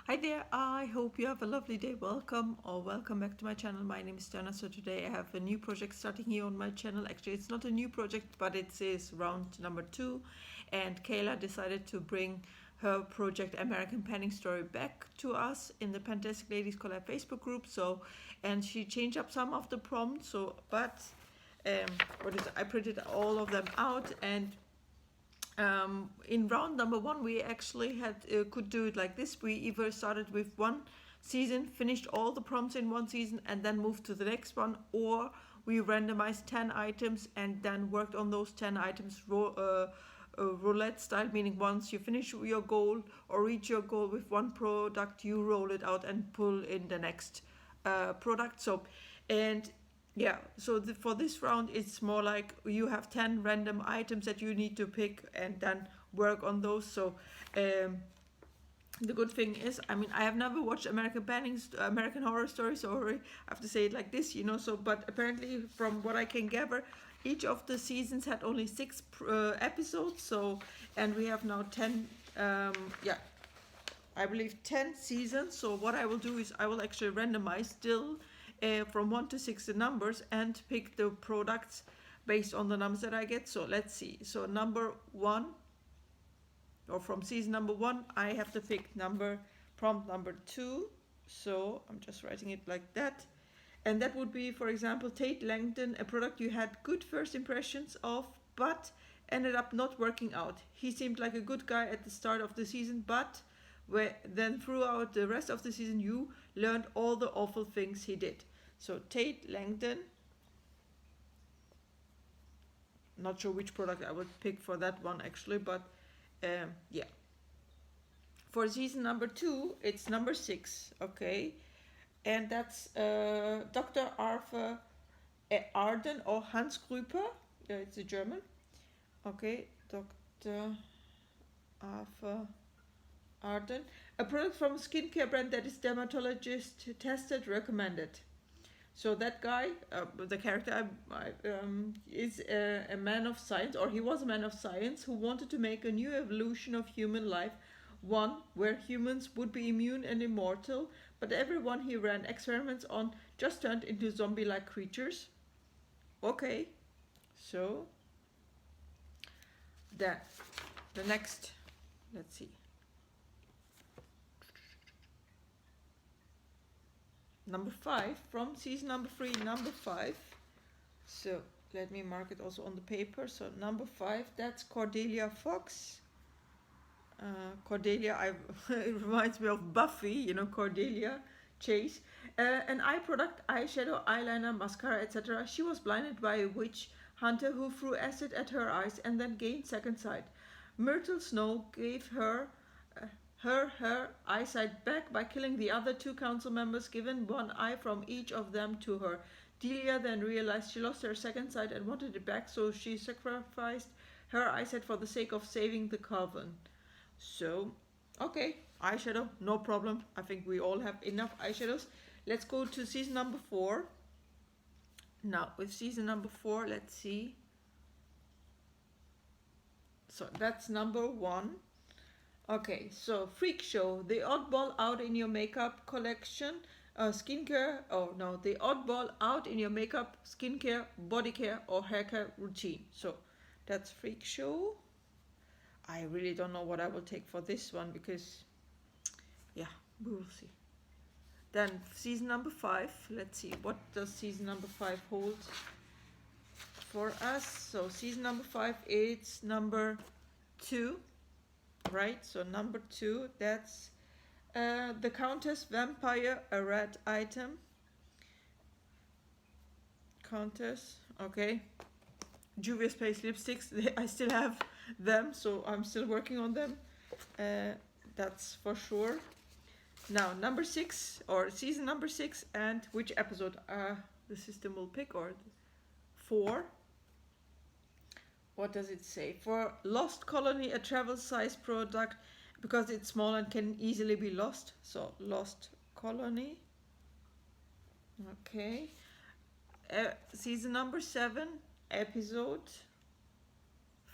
Hi there, I hope you have a lovely day. Welcome or welcome back to my channel. My name is Dana. So today I have a new project starting here on my channel. Actually, it's not a new project, but it is round number 2. And Kayla decided to bring her project American Panning Story back to us in the Fantastic Ladies Collab Facebook group. And she changed up some of the prompts. Um, I printed all of them out, and in round number 1 we actually could do it like this. We either started with one season, finished all the prompts in one season, and then moved to the next one, or we randomized 10 items and then worked on those 10 items roulette style, meaning once you finish your goal or reach your goal with one product, you roll it out and pull in the next product. And yeah, for this round, it's more like you have 10 random items that you need to pick and then work on those. Um, the good thing is, I mean, I have never watched American Horror Story, so I have to say it like this, but apparently, from what I can gather, each of the seasons had only 6 episodes, and we have now 10, yeah, I believe 10 seasons. So what I will do is I will actually randomize still from 1 to 6 the numbers and pick the products based on the numbers that I get. So let's see. So number 1, or from season number 1, I have to pick prompt number 2. So I'm just writing it like that. And that would be, for example, Tate Langdon, a product you had good first impressions of, but ended up not working out. He seemed like a good guy at the start of the season, but then throughout the rest of the season you learned all the awful things he did. So Tate Langdon. Not sure which product I would pick for that one actually, but yeah. For season number 2, it's number 6, okay, and that's Dr. Arthur Arden or Hans Grüper. It's a German. Okay, Dr. Arthur Arden, a product from a skincare brand that is dermatologist tested, recommended. So that guy, the character, is a man of science, or he was a man of science, who wanted to make a new evolution of human life, one where humans would be immune and immortal, but everyone he ran experiments on just turned into zombie-like creatures. Okay, so the next, let's see. Number 5 from season number 3, number 5. So let me mark it also on the paper. So number 5, that's Cordelia Fox. Cordelia, it reminds me of Buffy, Cordelia Chase. An eye product, eyeshadow, eyeliner, mascara, etc. She was blinded by a witch hunter who threw acid at her eyes and then gained second sight. Myrtle Snow gave her eyesight back by killing the other 2 council members, giving one eye from each of them to her. Delia then realized she lost her second sight and wanted it back, so she sacrificed her eyesight for the sake of saving the coven. So, okay, eyeshadow, no problem. I think we all have enough eyeshadows. Let's go to season number 4. Now, with season number 4, let's see. So that's number 1. Okay, so Freak Show, the oddball out in your makeup collection, skincare, the oddball out in your makeup, skincare, body care, or hair care routine. So that's Freak Show. I really don't know what I will take for this one because, yeah, we will see. Then season number 5, let's see, what does season number 5 hold for us? So season number 5, it's number 2. Right, so number 2, that's the Countess Vampire, a red item. Countess, okay. Juvia's Place lipsticks, I still have them, so I'm still working on them. That's for sure. Now, number 6, or season number 6, and which episode the system will pick, or 4. What does it say? For Lost Colony, a travel size product because it's small and can easily be lost. So Lost Colony. Okay. Season number 7, episode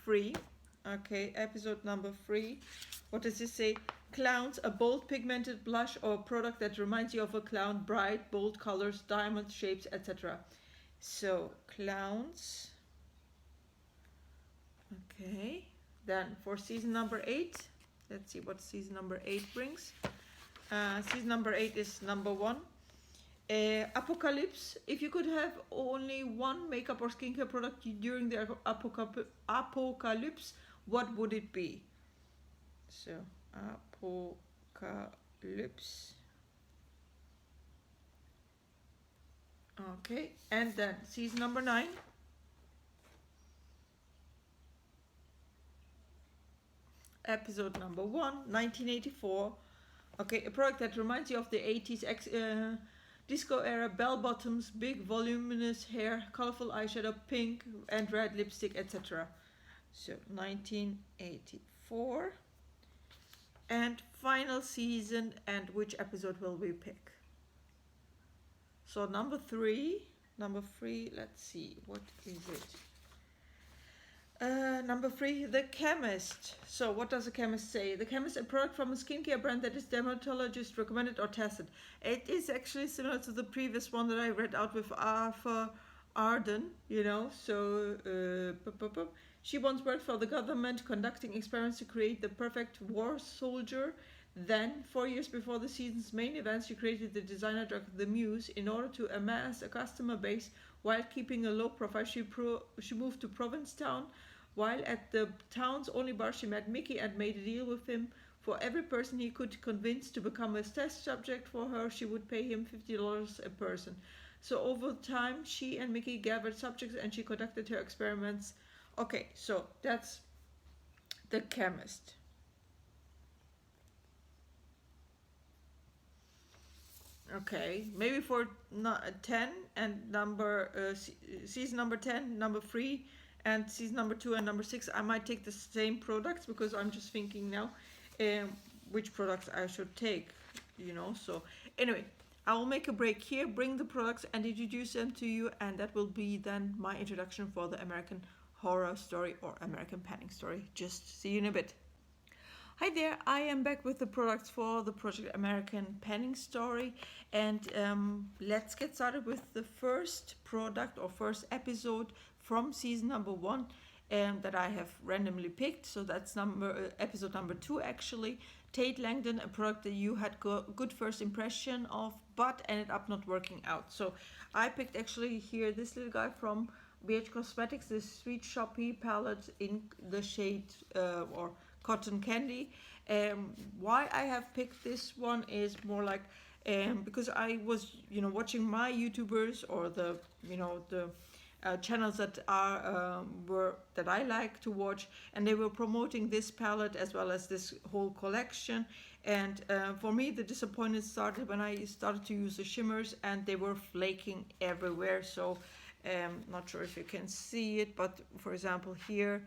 3. Okay, episode number 3. What does this say? Clowns, a bold pigmented blush or product that reminds you of a clown, bright, bold colors, diamond shapes, etc. So, clowns. Okay, then for season number 8, let's see what season number 8 brings. Season number 8 is number 1. Apocalypse. If you could have only one makeup or skincare product during the apocalypse, what would it be? So, apocalypse. Okay, and then season number 9. Episode number 1, 1984. Okay, a product that reminds you of the 80s disco era, bell bottoms, big voluminous hair, colorful eyeshadow, pink and red lipstick, etc. So 1984. And final season, and which episode will we pick? So number 3, let's see, what is it? Number 3, the chemist. So what does the chemist say? The chemist, a product from a skincare brand that is dermatologist recommended or tested. It is actually similar to the previous one that I read out with Arthur Arden, you know. So she once worked for the government conducting experiments to create the perfect war soldier. Then, 4 years before the season's main event, she created the designer drug The Muse in order to amass a customer base while keeping a low profile. She moved to Provincetown. While at the town's only bar, she met Mickey and made a deal with him. For every person he could convince to become a test subject for her, she would pay him $50 a person. So over time, she and Mickey gathered subjects and she conducted her experiments. Okay, so that's the chemist. Okay, maybe for 10 and season number 10, number 3, and season number 2 and number 6, I might take the same products because I'm just thinking now which products I should take, you know. So anyway, I will make a break here, bring the products and introduce them to you, and that will be then my introduction for the American Horror Story or American Panning Story. Just see you in a bit. Hi there, I am back with the products for the Project American Panning Story, and let's get started with the first product or first episode from season number 1 that I have randomly picked. So that's episode number 2 actually. Tate Langdon, a product that you had good first impression of but ended up not working out. So I picked actually here this little guy from BH Cosmetics, this Sweet Shoppy palette in the shade or Cotton Candy. Why I have picked this one is more like because I was watching my YouTubers or the channels that are that I like to watch, and they were promoting this palette as well as this whole collection. And for me, the disappointment started when I started to use the shimmers, and they were flaking everywhere. So not sure if you can see it, but for example here,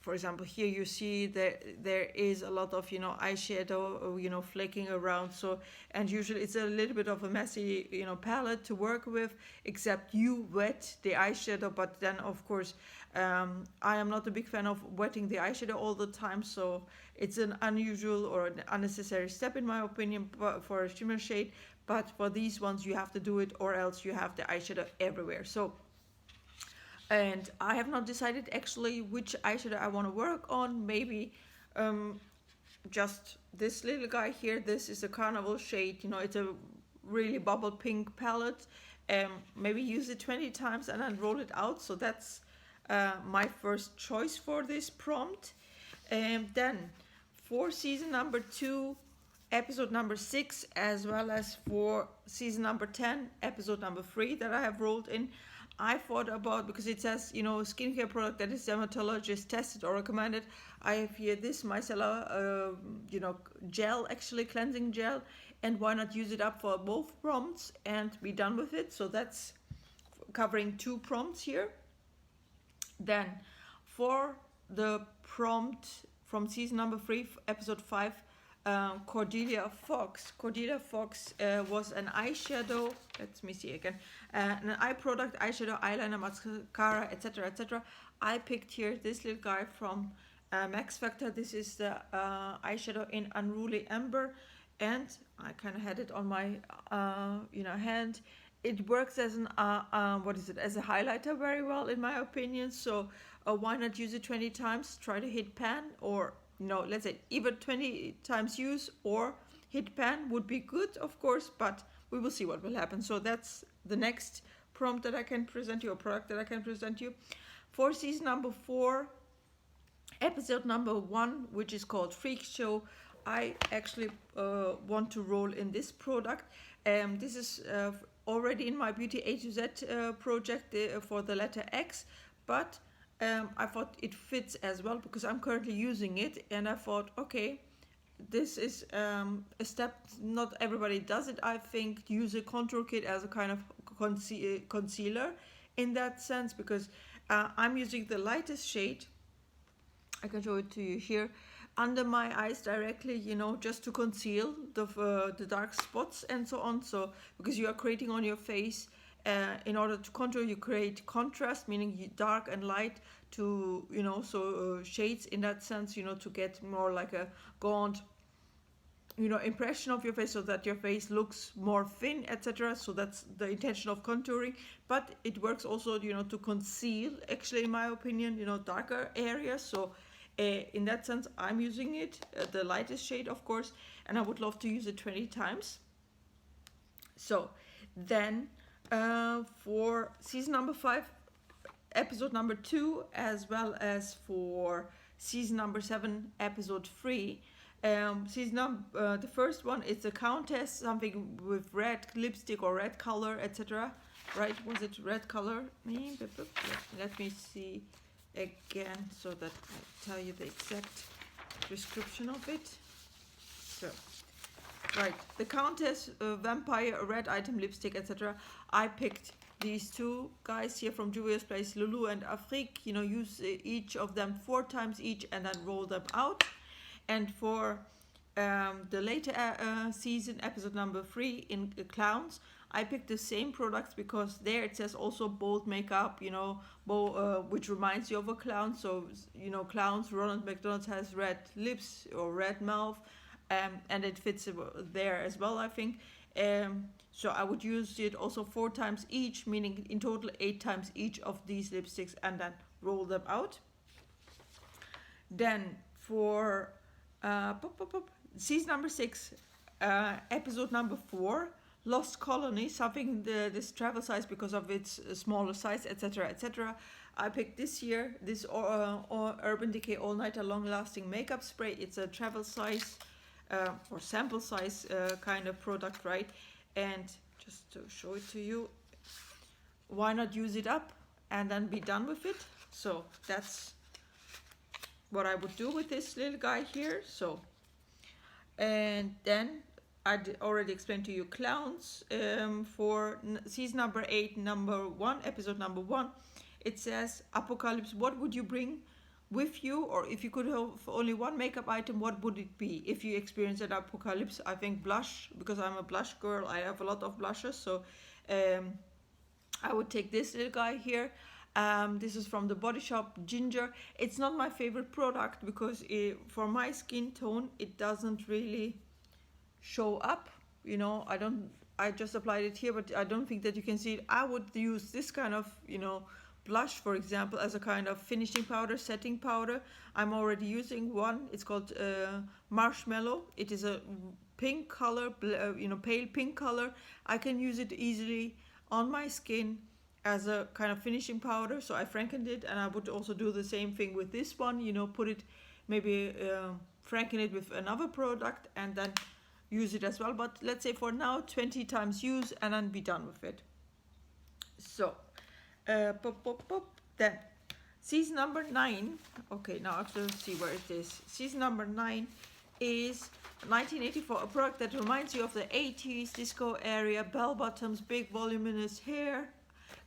for example, here you see that there is a lot of, eyeshadow, flaking around. So, and usually it's a little bit of a messy, palette to work with, except you wet the eyeshadow. But then, of course, I am not a big fan of wetting the eyeshadow all the time. So it's an unusual or an unnecessary step, in my opinion, for a shimmer shade. But for these ones, you have to do it, or else you have the eyeshadow everywhere. So, and I have not decided actually which eyeshadow I want to work on. Maybe just this little guy here. This is a Carnival shade. It's a really bubble pink palette. Maybe use it 20 times and then roll it out. So that's my first choice for this prompt. Then for season number 2, episode number 6, as well as for season number 10, episode number 3 that I have rolled in, I thought about, because it says, skincare product that is dermatologist tested or recommended. I have here this micellar, gel, actually cleansing gel, and why not use it up for both prompts and be done with it? So that's covering 2 prompts here. Then for the prompt from season number 3, episode 5, Cordelia Fox. Cordelia Fox was an eyeshadow. Let me see again. An eye product, eyeshadow, eyeliner, mascara, etc., etc. I picked here this little guy from Max Factor. This is the eyeshadow in Unruly Amber, and I kind of had it on my hand. It works as an as a highlighter very well in my opinion. So why not use it 20 times? Try to hit pan, or no, let's say either 20 times use or hit pan would be good, of course, but we will see what will happen. So that's the next prompt that I can present you, or product that I can present you. For season number 4, episode number 1, which is called Freak Show, I actually want to roll in this product. This is already in my Beauty A to Z project for the letter X, but I thought it fits as well because I'm currently using it, and I thought, okay, this is a step not everybody does it. I think use a contour kit as a kind of concealer in that sense, because I'm using the lightest shade. I can show it to you here under my eyes directly, just to conceal the dark spots and so on. So because you are creating on your face, in order to contour, you create contrast, meaning dark and light to, shades in that sense, to get more like a gaunt, impression of your face, so that your face looks more thin, etc. So that's the intention of contouring. But it works also, to conceal, actually, in my opinion, darker areas. So in that sense, I'm using it, the lightest shade, of course, and I would love to use it 20 times. So then for season number 5, episode number 2, as well as for season number 7, episode 3, the first one is the Countess, something with red lipstick or red color, etc. Right? Was it red color? Let me see again so that I tell you the exact description of it. So, right, the Countess, vampire, red item, lipstick, etc. I picked these two guys here from Juvia's Place, Lulu and Afrique. Use each of them 4 times each and then roll them out. And for the later season, episode number 3 in Clowns, I picked the same products because there it says also bold makeup, which reminds you of a clown. So, clowns, Ronald McDonald has red lips or red mouth, and it fits there as well, I think. So I would use it also 4 times each, meaning in total 8 times each of these lipsticks, and then roll them out. Then for season number 6, episode number 4, Lost Colony, something this travel size because of its smaller size, etc., etc. I picked this year this Urban Decay All Nighter Long Lasting Makeup Spray. It's a travel size or sample size kind of product, right? And just to show it to you, why not use it up and then be done with it? So that's what I would do with this little guy here. So, and then I already explained to you Clowns. For season number 8, number 1, episode number 1, it says Apocalypse. What would you bring with you, or if you could have only one makeup item, what would it be if you experience an apocalypse? I think blush, because I'm a blush girl. I have a lot of blushes, so I would take this little guy here. This is from the Body Shop, Ginger. It's not my favorite product because for my skin tone it doesn't really show up. I just applied it here, but I don't think that you can see it. I would use this kind of blush, for example, as a kind of finishing powder, setting powder. I'm already using one. It's called Marshmallow. It is a pink color, pale pink color. I can use it easily on my skin as a kind of finishing powder. So I frankened it, and I would also do the same thing with this one. Put it, maybe franken it with another product and then use it as well. But let's say for now, 20 times use and then be done with it. So then season number 9. Okay, now I have to see where it is. Season number 9 is 1984, a product that reminds you of the 80s disco area, bell bottoms, big voluminous hair,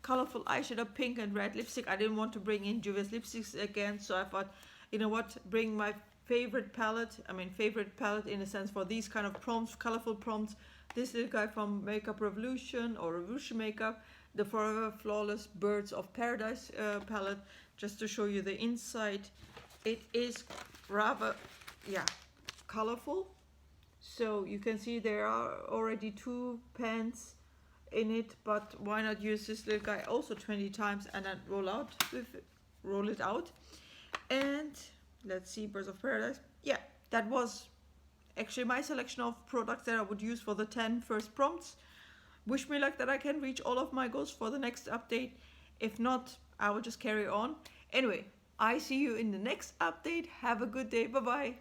colorful eyeshadow, pink and red lipstick. I didn't want to bring in Juvia's lipsticks again, so I thought, bring my favorite palette. I mean, favorite palette in a sense for these kind of prompts, colorful prompts. This little guy from Makeup Revolution or Revolution Makeup, the Forever Flawless Birds of Paradise palette, just to show you the inside. It is rather, yeah, colorful. So you can see there are already 2 pans in it, but why not use this little guy also 20 times and then roll it out. And let's see, Birds of Paradise. Yeah, that was actually my selection of products that I would use for the 10 first prompts. Wish me luck that I can reach all of my goals for the next update. If not, I will just carry on. Anyway, I see you in the next update. Have a good day. Bye bye.